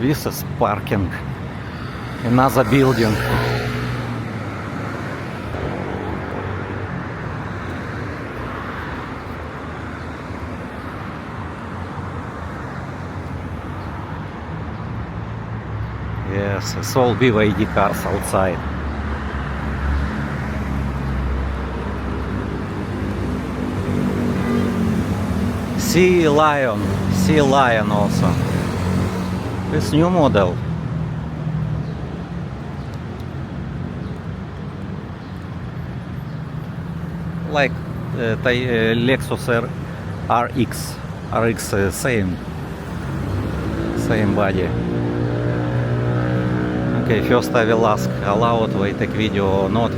This is parking. Another building. Yes, it's all BYD cars outside. Sea Lion also. This new model. Like Lexus RX, same body. Okay, first I will ask allowed we take video or not.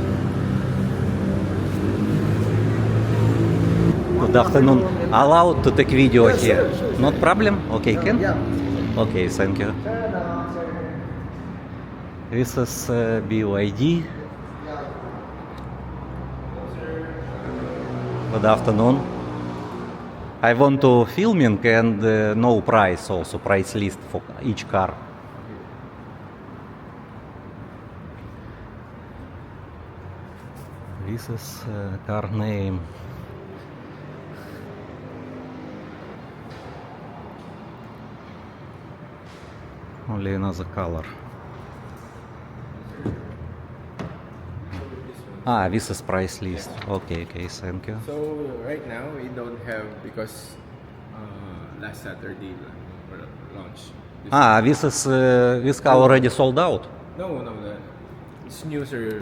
Good afternoon. Allowed to take video here? Not problem? Okay, can? Okay, thank you. This is BYD. Good afternoon. I want to filming and no price also, price list for each car. This is car name. Only another color. This is price list. Okay, thank you. So right now we don't have because last Saturday launch. This car already sold out. No, it's new, sir.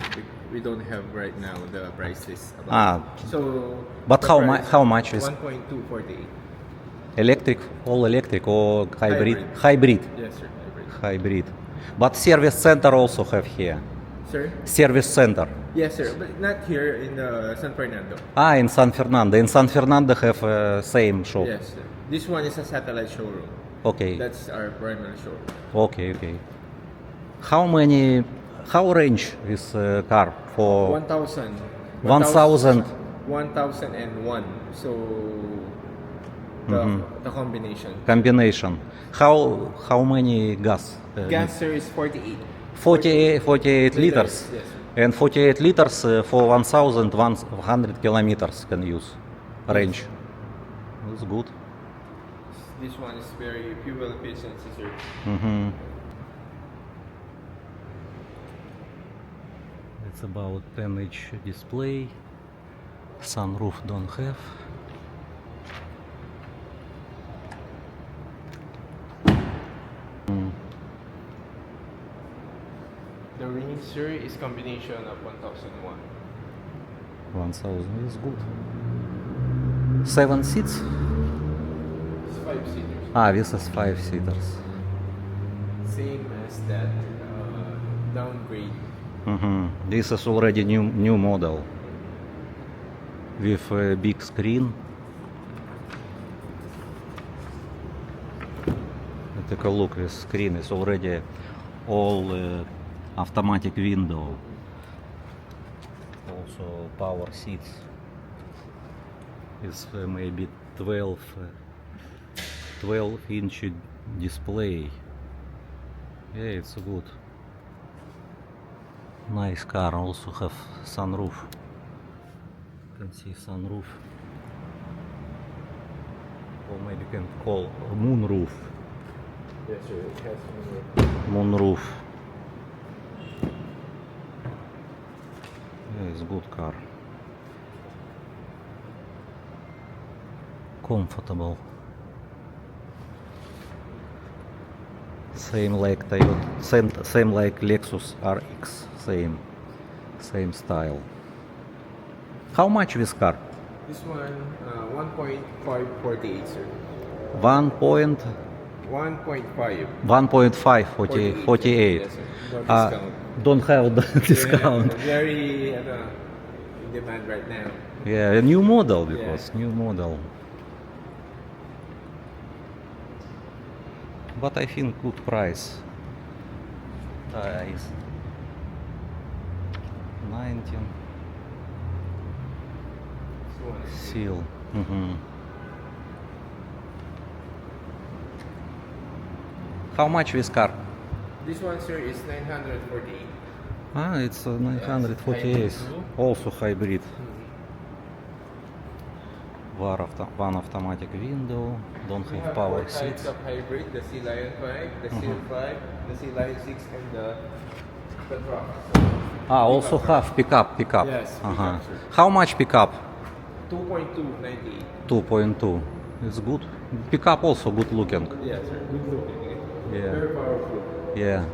We don't have right now the price list. So. But how much is 1.248? electric, all electric or hybrid? Hybrid. Yes, sir. Hybrid. But service center also have here. Sir? Service center. Yes, sir. But not here in San Fernando. In San Fernando. In San Fernando have same shop. Yes, sir. This one is a satellite showroom. Okay. That's our primary showroom. Okay. How range this car for 1,000. 1,000. 1,001. So the combination. Combination. How many gas? Gas, sir, is 48. 48 liters. Yes. And 48 liters for 1,100 kilometers can use range. That's good. This one is very fuel efficient, sir. It's about 10-inch display. Sunroof don't have. The range, sir, is combination of 1,001. 1,000 is good. 7 seats? It's 5 seaters. This is 5 seaters. Same as that downgrade. This is already new model with a big screen. Take a look. This screen is already all automatic window. Also power seats. It's maybe 12-inch display. Yeah, it's good. Nice car. Also have sunroof. You can see sunroof. Or maybe can call moonroof. Yes, sir. It has Moonroof. Yeah, it's good car. Comfortable. Same like Toyota, same like Lexus RX, same style. How much this car? This one, 1.548, sir. 1.5 48. Yes, sir. No discount. Don't have the discount. Very in demand right now. Yeah, a new model because new model. But I think good price. Is 19 seal. How much this car? This one, sir, is 948. Ah, it's 948. Yes, hybrid. Also hybrid. One automatic window. Don't We have have power four types seats. of hybrid: the Sea Lion 5, the Seal 5, the Sea Lion 6, and the truck. Ah, also Pickup have pickup. Yes, pickup, Uh-huh. sir. How much pickup? 2.298. 2.2. It's good. Pickup also good looking. Yes, sir. Good looking. Yeah. Very powerful. Yeah.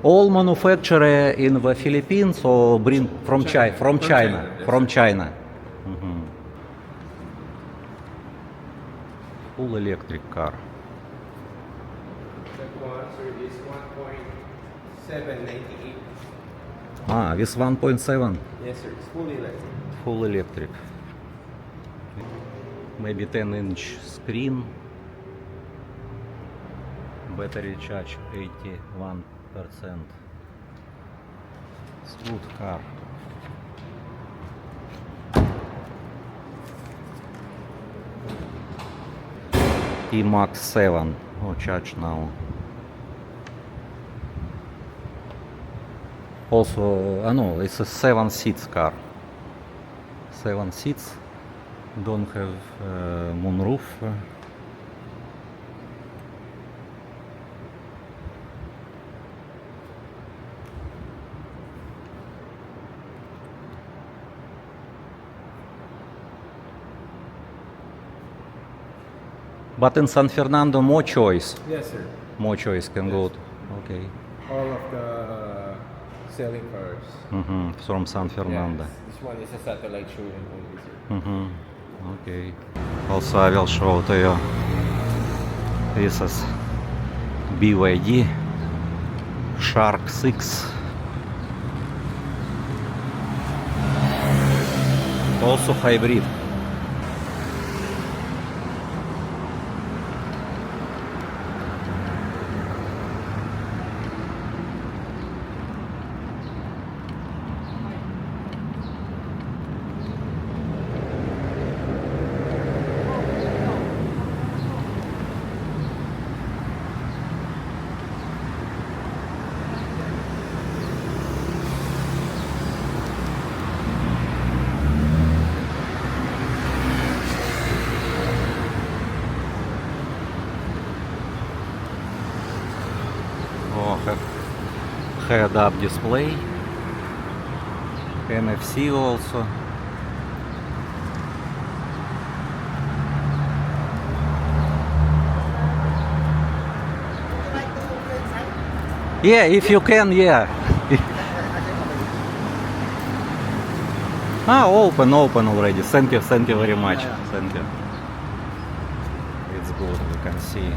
All manufactured in the Philippines or bring from China? From China. Yes, From sir. China. Mhm. Full electric car. That one, sir, is 1.798. Ah, this 1.7. Yes, sir. It's fully electric. Full electric. Maybe 10-inch screen. Battery charge 81%. It's good car. E-Max 7. Oh, charge now. Also, no, it's a 7 seats car. 7 seats. Don't have moonroof. But in San Fernando, more choice. Yes, sir. More choice can go. Okay. All of the selling cars. From San Fernando. Yes. This one is a satellite showroom only, sir. Okay. Also, I will show to you. This is BYD Shark 6. Also hybrid. Oh, head-up display, NFC also. Yeah, if you can, yeah. Open already. Thank you very much. Thank you. It's good, we can see.